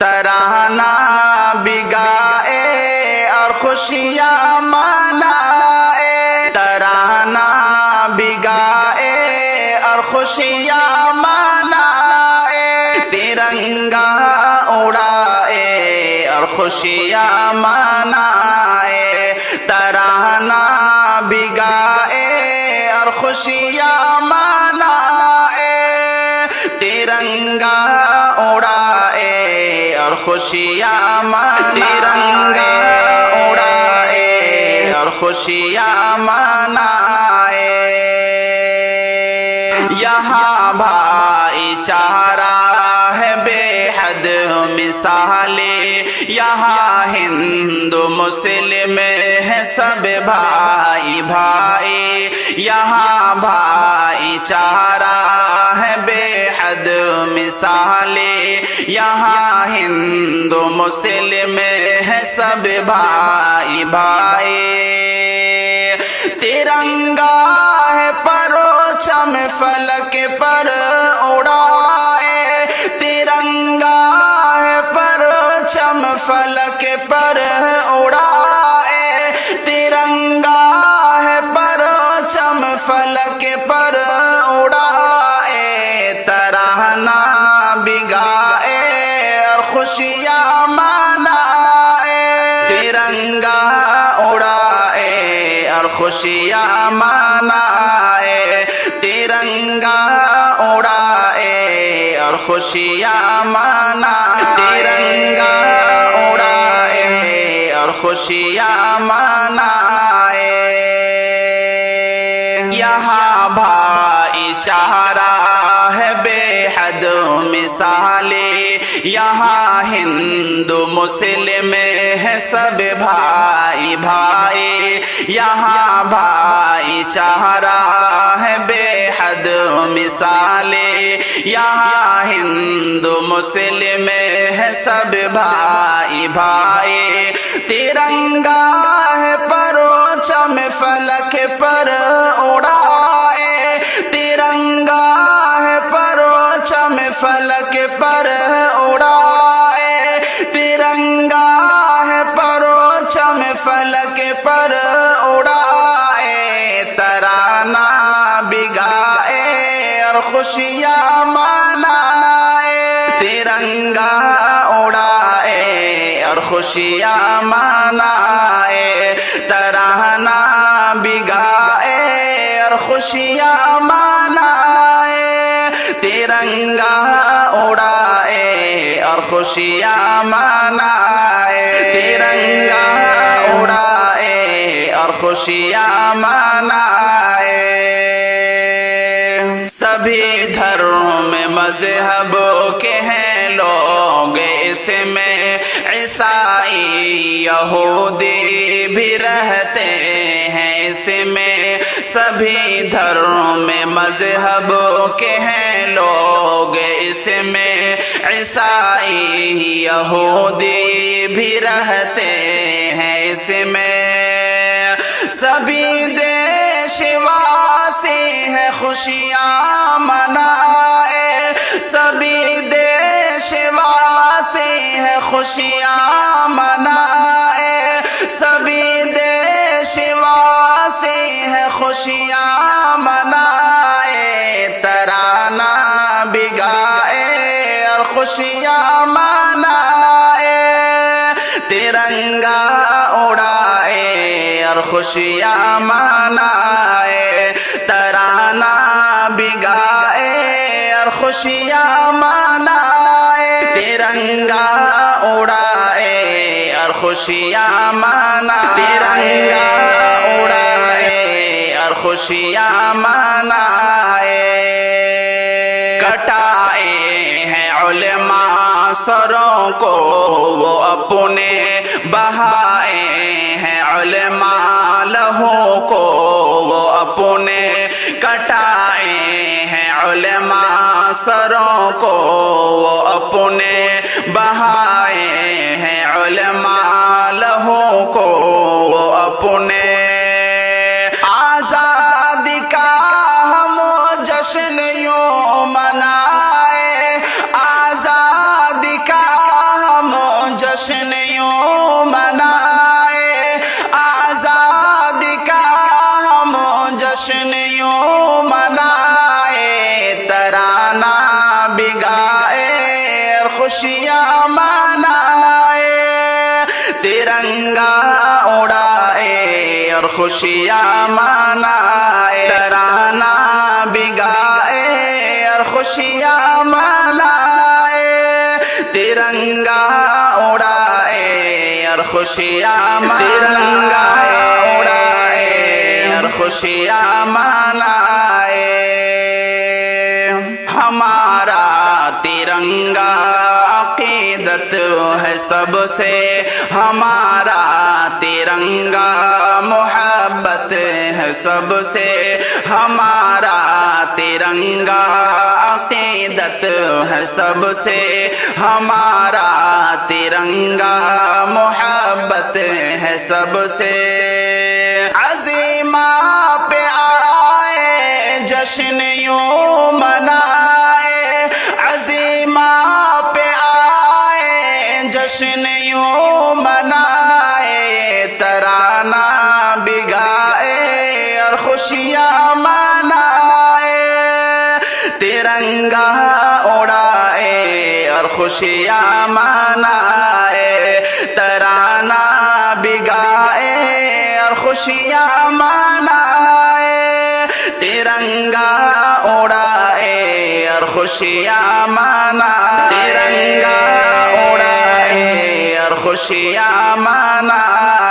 ترانہ بھی گائے اور خوشیاں منائے، ترانہ بھی گائے اور خوشیاں منائے، ترنگا اڑائے اور خوشیاں منائے، ترانہ بھی گائے اور خوشیاں منائے، ترنگا اڑائے اور خوشیاں منائے، ترنگا اڑائے اور خوشیاں منائے۔ یہاں بھائی چارہ ہے بے حد مثالی، یہاں ہندو مسلم ہے سب بھائی بھائی، یہاں بھائی چارہ ہے بے حد مثالی، یہاں ہندو مسلم ہے سب بھائی بھائی، ترنگا ہے پرچم فلک پر اڑائے، ترنگا ہے پرچم فلک پر اڑائے، ترنگا ہے پرچم فلک پر اڑائے، ترانہ بھی گائے اور خوشیاں منائے، ترنگا اڑائے اور خوشیاں منائے، ترنگا اڑائے اور خوشیاں منائے، ترنگا اڑائے اور خوشیاں منائے۔ یہاں بھائی چارہ ہے بے حد مثالی، یہاں ہندو مسلم ہے سب بھائی بھائی، یہاں بھائی چارہ ہے بے حد مثالی، یہاں ہندو مسلم ہے سب بھائی بھائی، ترنگا ہے پرچم فلک پر اڑائے، ترنگا ہے پرچم فلک پر اڑائے، ترنگا ہے پرچم فلک پر اڑائے، ترانہ بھی گائے اور خوشیاں منائے، ترنگا اڑائے اور خوشیاں منائے، ترانہ بھی گائے اور خوشیاں منائے، ترنگا اڑائے اور خوشیاں منائے، ترنگا اڑائے اور خوشیاں منائے۔ سبھی دھرم مذہبوں کے ہیں لوگ اس میں، عیسائی یہودی بھی رہتے ہیں اس میں، سبھی دھرم مذہبوں کے ہیں لوگ اس میں، عیسائی یہودی بھی رہتے ہیں اس میں، سبھی دیش واسی ہے خوشیاں منائے، سبھی دیش واسی ہے خوشیاں منائے، سبھی دیش واسی ہے خوشیاں منائے، ترانہ بھی گائے اور خوشیاں منائے، ترنگا اڑائے اور خوشیاں منائے، ترانہ بھی گائے اور خوشیاں منائے، ترنگا اڑائے اور خوشیاں منائے، ترنگا اڑائے اور خوشیاں منائے۔ کٹائے ہیں علماء سروں کو وہ اپنے، بہائے ہیں علماء لہو کو وہ اپنے، کٹائے ہیں علماء سروں کو وہ اپنے، بہائے ہیں علماء لہو کو وہ اپنے، آزادی کا ہم جشن یوں منائے، آزادی کا جشن یوں منائے آزادی کا ہم جشن یوں منائے ترانہ بگائے اور خوشیاں منائے ترنگا اڑائے اور خوشیاں منائے ترانہ بگائے اور خوشیاں منائے ترنگا اڑائے اور خوشیاں ترنگا اڑائے اور خوشیاں منائے ہمارا ترنگا عقیدت ہے سب سے ہمارا ترنگا محبت ہے سب سے ہمارا ترنگا عقیدت ہے سب سے ہمارا ترنگا محبت ہے سب سے عزیمہ پہ آئے جشن یوں منائے عزیمہ پہ آئے جشن یوں منائے ترانہ بگائے اور خوشیاں منائے ترنگا اڑائے اور خوشیاں منائے ترانہ بگائے اور خوشیاں منائے ترنگا اڑائے اور خوشیاں منائے ترنگا اڑائے اور خوشیاں منائے